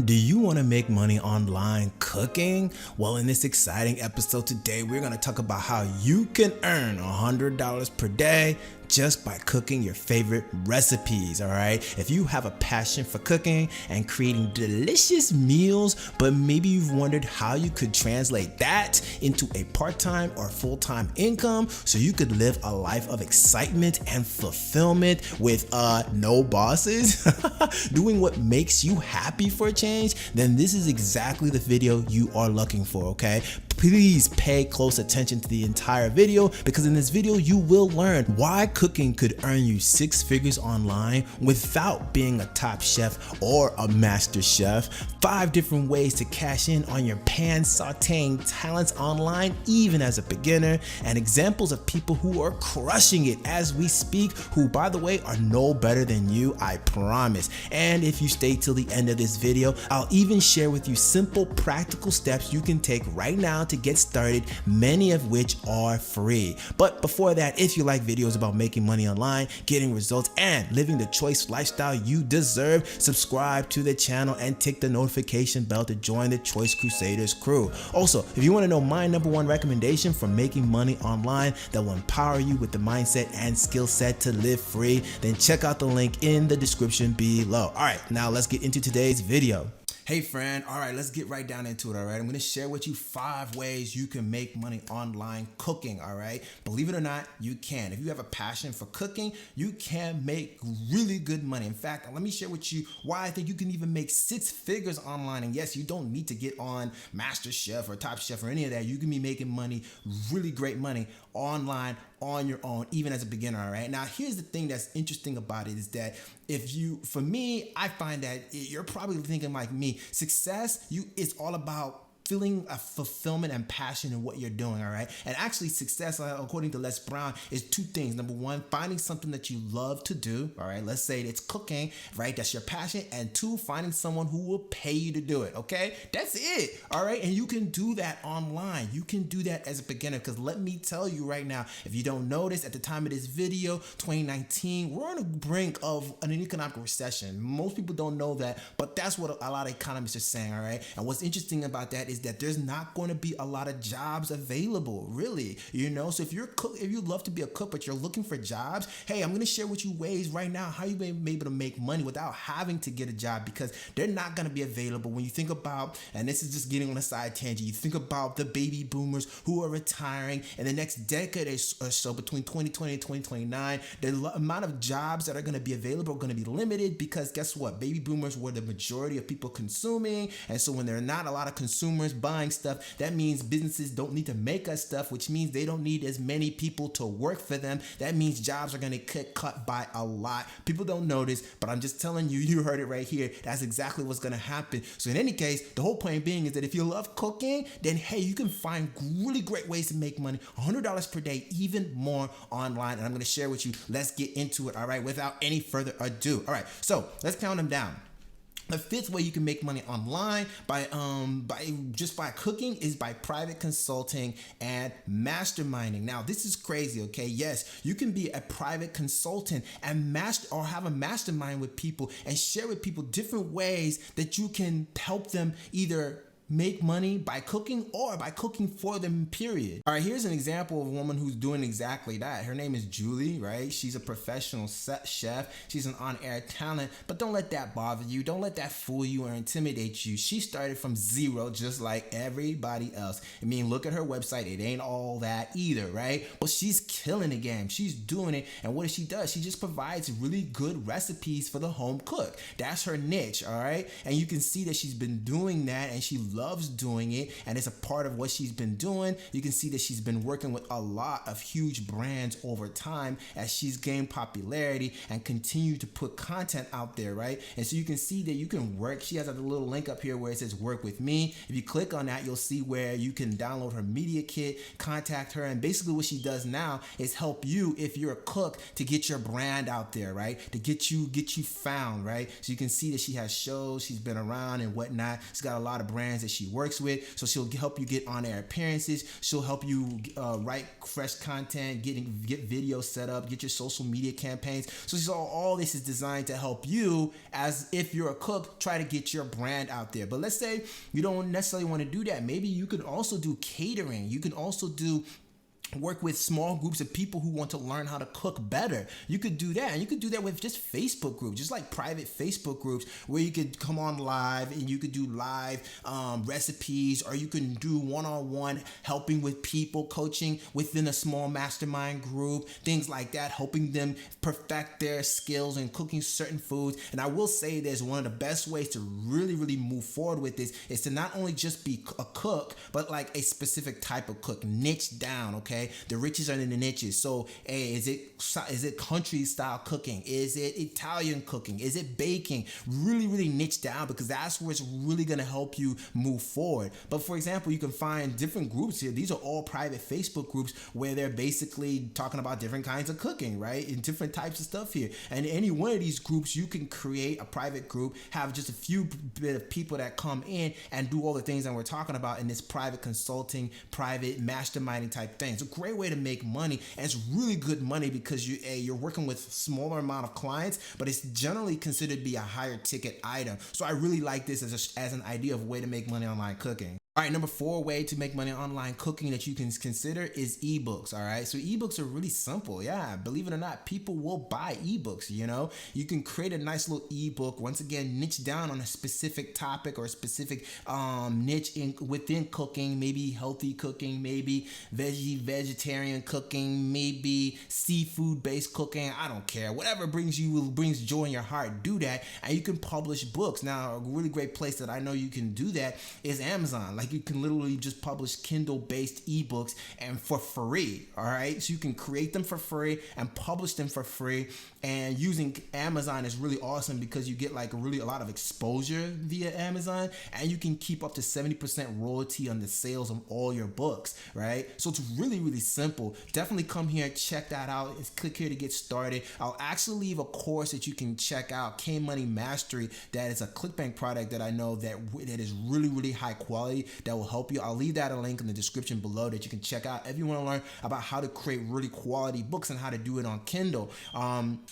Do you want to make money online cooking? Well, in this exciting episode today, we're going to talk about how you can earn $100 per day just by cooking your favorite recipes, all right? If you have a passion for cooking and creating delicious meals, but maybe you've wondered how you could translate that into a part-time or full-time income so you could live a life of excitement and fulfillment with no bosses, doing what makes you happy for a change, then this is exactly the video you are looking for, okay? Please pay close attention to the entire video because in this video you will learn why cooking could earn you 6 figures online without being a top chef or a master chef, 5 different ways to cash in on your pan sauteing talents online even as a beginner, and examples of people who are crushing it as we speak, who by the way are no better than you, I promise. And if you stay till the end of this video, I'll even share with you simple practical steps you can take right now to get started, many of which are free. But before that, if you like videos about making money online, getting results, and living the choice lifestyle you deserve, subscribe to the channel and tick the notification bell to join the Choice Crusaders crew. Also, if you want to know my #1 recommendation for making money online that will empower you with the mindset and skill set to live free, then check out the link in the description below. All right, now let's get into today's video. Hey friend, all right, let's get right down into it, all right? I'm gonna share with you 5 ways you can make money online cooking, all right? Believe it or not, you can. If you have a passion for cooking, you can make really good money. In fact, let me share with you why I think you can even make 6 figures online. And yes, you don't need to get on Master Chef or Top Chef or any of that. You can be making money, really great money online on your own, even as a beginner, all right? Now, here's the thing that's interesting about it is that for me, I find that you're probably thinking like me, success, it's all about feeling a fulfillment and passion in what you're doing, all right? And actually success, according to Les Brown, is 2 things. Number 1, finding something that you love to do, all right? Let's say it's cooking, right? That's your passion. And 2, finding someone who will pay you to do it, okay? That's it, all right? And you can do that online. You can do that as a beginner because let me tell you right now, if you don't notice, at the time of this video, 2019, we're on the brink of an economic recession. Most people don't know that, but that's what a lot of economists are saying, all right? And what's interesting about that is that there's not going to be a lot of jobs available, really, you know? So if you love to be a cook, but you're looking for jobs, hey, I'm going to share with you ways right now how you may be able to make money without having to get a job because they're not going to be available. When you think about, and this is just getting on a side tangent, you think about the baby boomers who are retiring in the next decade or so, between 2020 and 2029, the amount of jobs that are going to be available are going to be limited because guess what? Baby boomers were the majority of people consuming, and so when there are not a lot of consumers buying stuff, that means businesses don't need to make us stuff, which means they don't need as many people to work for them. That means jobs are going to get cut by a lot. People don't notice, but I'm just telling you, you heard it right here. That's exactly what's going to happen. So in any case, the whole point being is that if you love cooking, then hey, you can find really great ways to make money, $100 per day, even more online. And I'm going to share with you. Let's get into it, all right, without any further ado. All right, so let's count them down. The 5th way you can make money online by cooking is by private consulting and masterminding. Now, this is crazy, okay? Yes, you can be a private consultant and have a mastermind with people and share with people different ways that you can help them either make money by cooking or by cooking for them, period. All right, here's an example of a woman who's doing exactly that. Her name is Julie, right? She's a professional chef. She's an on-air talent, but don't let that bother you. Don't let that fool you or intimidate you. She started from 0 just like everybody else. I mean, look at her website. It ain't all that either, right? But she's killing the game. She's doing it. And what does? She just provides really good recipes for the home cook. That's her niche, all right? And you can see that she's been doing that and she loves doing it, and it's a part of what she's been doing. You can see that she's been working with a lot of huge brands over time as she's gained popularity and continue to put content out there, right? And so you can see that you can work. She has a little link up here where it says work with me. If you click on that, you'll see where you can download her media kit, contact her, and basically what she does now is help you, if you're a cook, to get your brand out there, right? To get you found, right? So you can see that she has shows, she's been around and whatnot. She's got a lot of brands that that she works with. So she'll help you get on-air appearances. She'll help you write fresh content, get videos set up, get your social media campaigns. So all this is designed to help you, as if you're a cook, try to get your brand out there. But let's say you don't necessarily want to do that. Maybe you could also do catering. You can also work with small groups of people who want to learn how to cook better. You could do that, and you could do that with just Facebook groups, just like private Facebook groups where you could come on live and you could do live recipes, or you can do one-on-one helping with people, coaching within a small mastermind group, things like that, helping them perfect their skills in cooking certain foods. And I will say this, one of the best ways to really move forward with this is to not only just be a cook, but like a specific type of cook, niche down, okay? The riches are in the niches. So, hey, is it country style cooking? Is it Italian cooking? Is it baking? Really niche down, because that's where it's really going to help you move forward. But for example, you can find different groups here. These are all private Facebook groups where they're basically talking about different kinds of cooking, right? And different types of stuff here. And any one of these groups, you can create a private group, have just a few bit of people that come in and do all the things that we're talking about in this private consulting, private masterminding type thing. So great way to make money, and it's really good money because you're working with smaller amount of clients, but it's generally considered to be a higher ticket item. So I really like this as an idea of a way to make money online cooking. All right, number 4 way to make money online cooking that you can consider is ebooks. All right, so ebooks are really simple. Yeah, believe it or not, people will buy ebooks. You know, you can create a nice little ebook. Once again, niche down on a specific topic or a specific niche within cooking. Maybe healthy cooking, maybe vegetarian cooking, maybe seafood based cooking. I don't care. Whatever brings joy in your heart, do that, and you can publish books. Now, a really great place that I know you can do that is Amazon. Like, you can literally just publish Kindle-based ebooks and for free, all right? So you can create them for free and publish them for free. And using Amazon is really awesome because you get like really a lot of exposure via Amazon, and you can keep up to 70% royalty on the sales of all your books, right? So it's really simple. Definitely come here, check that out. Click here to get started. I'll actually leave a course that you can check out, K Money Mastery, that is a ClickBank product that I know that is really high quality, that will help you. I'll leave that a link in the description below that you can check out if you want to learn about how to create really quality books and how to do it on Kindle.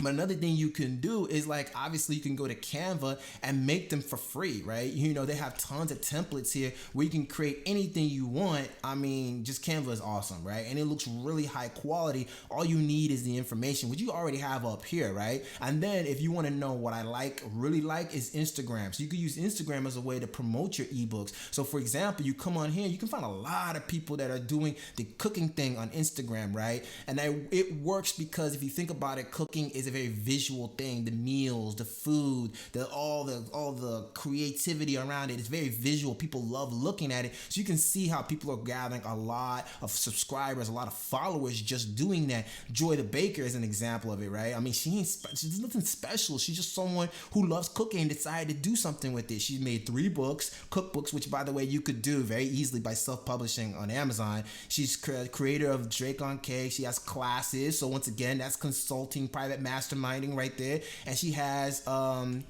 But another thing you can do is, like, obviously you can go to Canva and make them for free, right? You know, they have tons of templates here where you can create anything you want. I mean, just Canva is awesome, right? And it looks really high quality. All you need is the information, which you already have up here, right? And then if you want to know what I really like is Instagram. So you can use Instagram as a way to promote your ebooks. So for example, you come on here, you can find a lot of people that are doing the cooking thing on Instagram, right? And it works because if you think about it, cooking is a very visual thing. The meals, the food, all the creativity around it is very visual. People love looking at it. So you can see how people are gathering a lot of subscribers, a lot of followers just doing that. Joy the Baker is an example of it, right? I mean, she's nothing special. She's just someone who loves cooking and decided to do something with it. She made 3 cookbooks, which by the way, you could do very easily by self-publishing on Amazon. She's creator of Drake on Cake. She has classes. So once again, that's consulting, private masterminding right there. And she has, and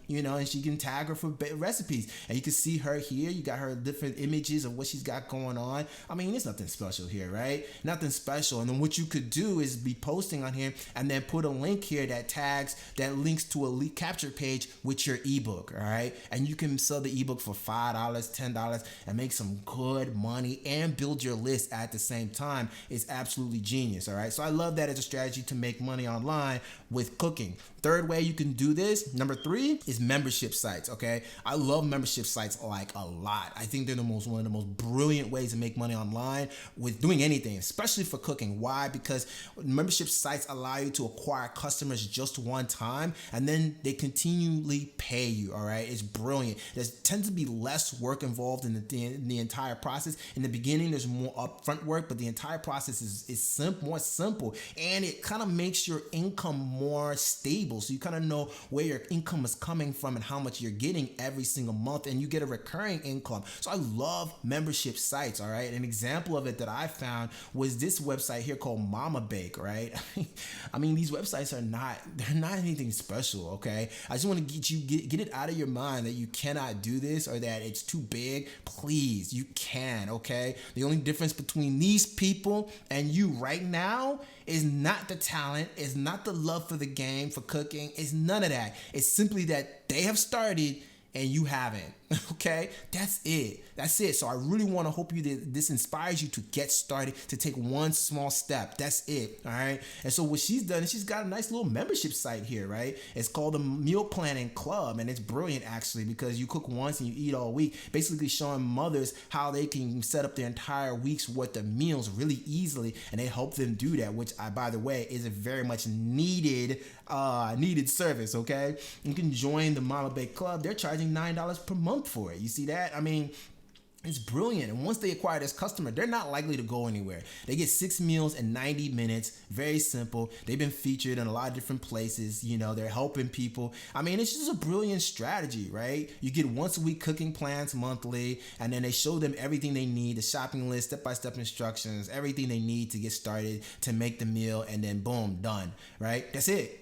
she can tag her for recipes. And you can see her here. You got her different images of what she's got going on. I mean, there's nothing special here, right? Nothing special. And then what you could do is be posting on here and then put a link here that links to a lead capture page with your ebook, all right? And you can sell the ebook for $5, $10 and make some good money and build your list at the same time. It's absolutely genius, all right? So I love that as a strategy to make money online with cooking. Third way you can do this, number 3, is membership sites, okay? I love membership sites like a lot. I think they're one of the most brilliant ways to make money online with doing anything, especially for cooking. Why? Because membership sites allow you to acquire customers just one time, and then they continually pay you, all right? It's brilliant. There tends to be less work involved in the entire process. In the beginning, there's more upfront work, but the entire process is more simple, and it kind of makes your income more stable. So you kind of know where your income is coming from and how much you're getting every single month, and you get a recurring income. So I love membership sites, all right? An example of it that I found was this website here called Mama Bake, right? I mean, these websites they're not anything special, okay? I just want to get it out of your mind that you cannot do this or that it's too big. Please, you can, okay? The only difference between these people and you right now is not the talent, is not the love for the game, for cooking, it's none of that. It's simply that they have started and you haven't. Okay, that's it. So I really want to hope this inspires you to get started, to take one small step. That's it. All right. And so what she's done is she's got a nice little membership site here, right? It's called the Meal Planning Club, and it's brilliant actually, because you cook once and you eat all week, basically showing mothers how they can set up their entire week's worth of meals really easily, and they help them do that, which by the way is a very much needed service. Okay, you can join the Mama Bake Club. They're charging $9 per month for it. You see that? I mean, it's brilliant. And once they acquire this customer, they're not likely to go anywhere. They get 6 meals in 90 minutes. Very simple. They've been featured in a lot of different places. You know, they're helping people. I mean, it's just a brilliant strategy, right? You get once a week cooking plans monthly, and then they show them everything they need, the shopping list, step-by-step instructions, everything they need to get started to make the meal, and then boom, done, right? That's it.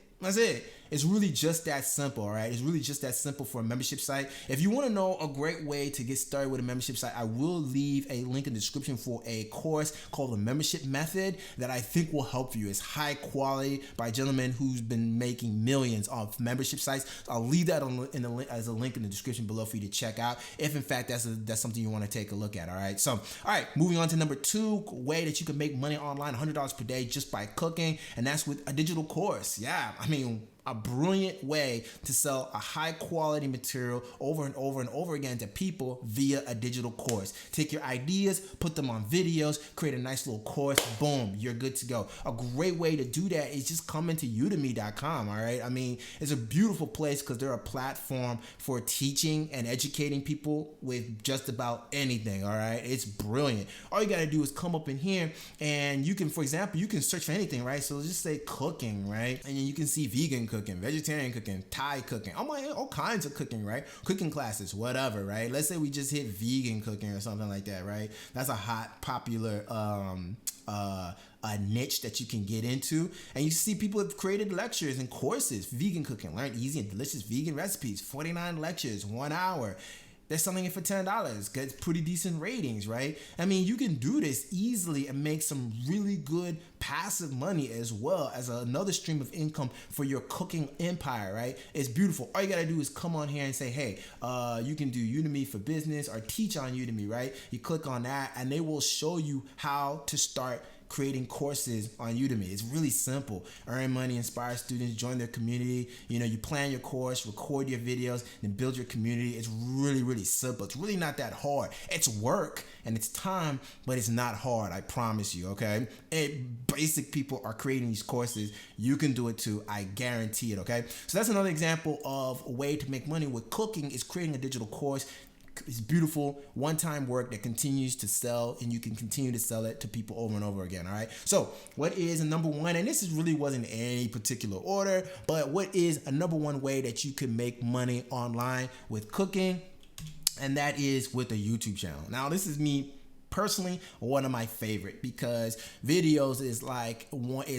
It's really just that simple, all right? It's really just that simple for a membership site. If you want to know a great way to get started with a membership site, I will leave a link in the description for a course called the Membership Method that I think will help you. It's high quality by a gentleman who's been making millions off membership sites. I'll leave that as a link in the description below for you to check out if in fact that's something you want to take a look at, all right? So, all right, moving on to number 2, way that you can make money online, $100 per day just by cooking, and that's with a digital course. Yeah, I mean, a brilliant way to sell a high quality material over and over and over again to people via a digital course. Take your ideas, put them on videos, create a nice little course, boom, you're good to go. A great way to do that is just come into udemy.com, all right? I mean, it's a beautiful place because they're a platform for teaching and educating people with just about anything, all right? It's brilliant. All you gotta do is come up in here and you can, for example, you can search for anything, right? So just say cooking, right? And then you can see vegan cooking, vegetarian cooking, Thai cooking, all kinds of cooking, right? Cooking classes, whatever, right? Let's say we just hit vegan cooking or something like that, right? That's a hot, popular a niche that you can get into, and you see people have created lectures and courses. Vegan cooking, learn easy and delicious vegan recipes, 49 lectures, 1 hour. They're selling it for $10. Gets pretty decent ratings, right? I mean, you can do this easily and make some really good passive money as well as another stream of income for your cooking empire, right? It's beautiful. All you gotta do is come on here and say, hey, you can do Udemy for business or teach on Udemy, right? You click on that and they will show you how to start creating courses on Udemy. It's really simple. Earn money, inspire students, join their community. You know, you plan your course, record your videos, then build your community. It's really, really simple. It's really not that hard. It's work and it's time, but it's not hard. I promise you, okay? Basic people are creating these courses. You can do it too. I guarantee it, okay? So that's another example of a way to make money with cooking is creating a digital course. It's beautiful, one-time work that continues to sell, and you can continue to sell it to people over and over again, all right? So what is a number 1, and this really wasn't in any particular order, but what is a number 1 way that you can make money online with cooking? And that is with a YouTube channel. Now, this is me personally one of my favorite because videos is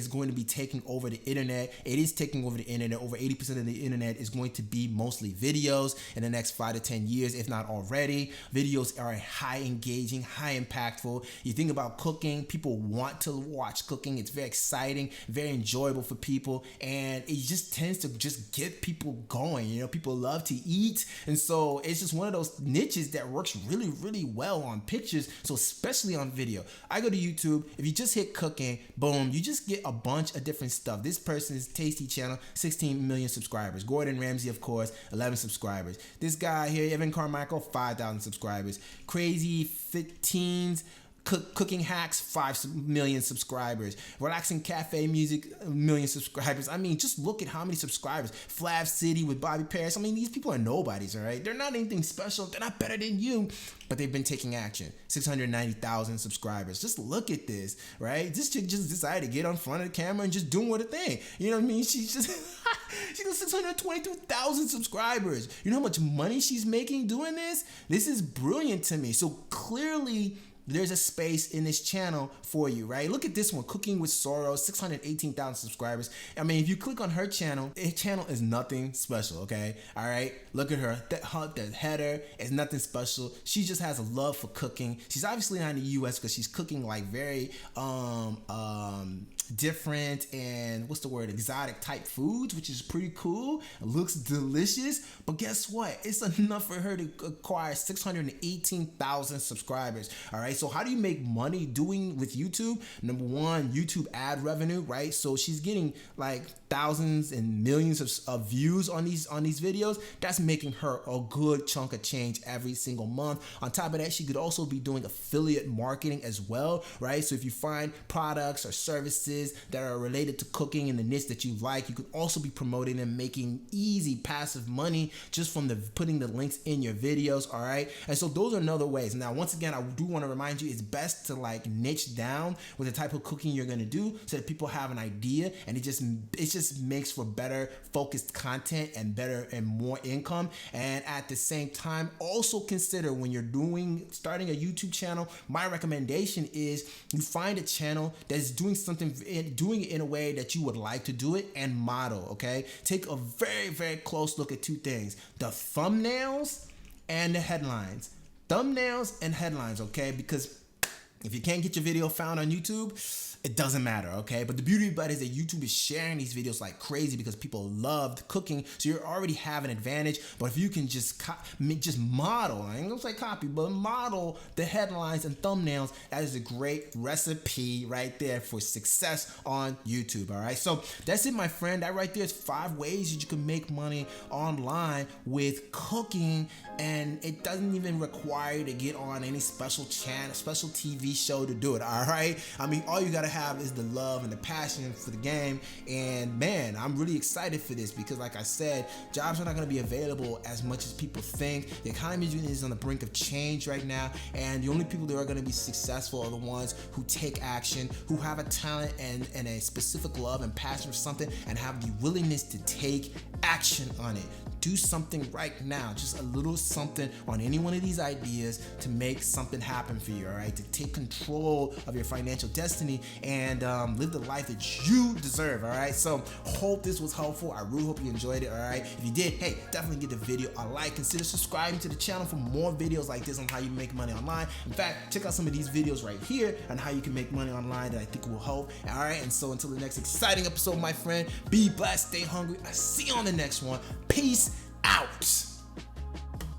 going to be taking over the internet. It is taking over the internet. Over 80% of the internet is going to be mostly videos in the next 5 to 10 years, if not already. Videos are high engaging, high impactful. You think about cooking, people want to watch cooking. It's very exciting, very enjoyable for people, and it just tends to just get people going. You know, people love to eat, and so it's just one of those niches that works really, really well on pictures. So especially on video. I go to YouTube. If you just hit cooking, boom, you just get a bunch of different stuff. This person's Tasty channel, 16 million subscribers. Gordon Ramsay, of course, 11 subscribers. This guy here, Evan Carmichael, 5,000 subscribers. Crazy Fit Teens, Cooking Hacks, 5 million subscribers. Relaxing Cafe Music, 1 million subscribers. I mean, just look at how many subscribers. Flav City with Bobby Paris. I mean, these people are nobodies, all right? They're not anything special. They're not better than you, but they've been taking action. 690,000 subscribers. Just look at this, right? This chick just decided to get on front of the camera and just doing what a thing. You know what I mean? She's just, she got 622,000 subscribers. You know how much money she's making doing this? This is brilliant to me. So clearly, there's a space in this channel for you, right? Look at this one, Cooking with Sorrow, 618,000 subscribers. I mean, if you click on her channel is nothing special, okay? All right, look at her. The header is nothing special. She just has a love for cooking. She's obviously not in the U.S. because she's cooking like very different and exotic type foods, which is pretty cool. It looks delicious, but guess what? It's enough for her to acquire 618,000 subscribers. All right, so how do you make money doing with YouTube? Number one, YouTube ad revenue, right? So she's getting like thousands and millions of views on these videos. That's making her a good chunk of change every single month. On top of that, she could also be doing affiliate marketing as well, right? So if you find products or services that are related to cooking in the niche that you like, you could also be promoting them, making easy passive money just from putting the links in your videos. All right, and so those are another ways. Now, once again, I do want to remind you, it's best to like niche down with the type of cooking you're gonna do so that people have an idea, and it just makes for better focused content and better and more income. And at the same time, also consider when you're starting a YouTube channel, my recommendation is you find a channel that's doing it in a way that you would like to do it, and model. Okay, take a very, very close look at two things: the thumbnails and the headlines. Thumbnails and headlines, okay? Because if you can't get your video found on YouTube, it doesn't matter, okay? But the beauty about it is that YouTube is sharing these videos like crazy because people love cooking, so you already have an advantage. But if you can just model, I ain't gonna say copy, but model the headlines and thumbnails, that is a great recipe right there for success on YouTube, all right? So that's it, my friend. That right there is 5 ways that you can make money online with cooking, and it doesn't even require you to get on any special channel, special TV show to do it, all right? I mean, all you gotta have is the love and the passion for the game. And man, I'm really excited for this because, like I said, jobs are not going to be available as much as people think. The economy is on the brink of change right now, and the only people that are going to be successful are the ones who take action, who have a talent and a specific love and passion for something, and have the willingness to take action on it. Do something right now, just a little something on any one of these ideas to make something happen for you, all right? To take control of your financial destiny and live the life that you deserve, all right? So hope this was helpful. I really hope you enjoyed it, all right? If you did, hey, definitely give the video a like. Consider subscribing to the channel for more videos like this on how you make money online. In fact, check out some of these videos right here on how you can make money online that I think will help, all right? And so until the next exciting episode, my friend, be blessed, stay hungry. I see you on the next one. Peace out.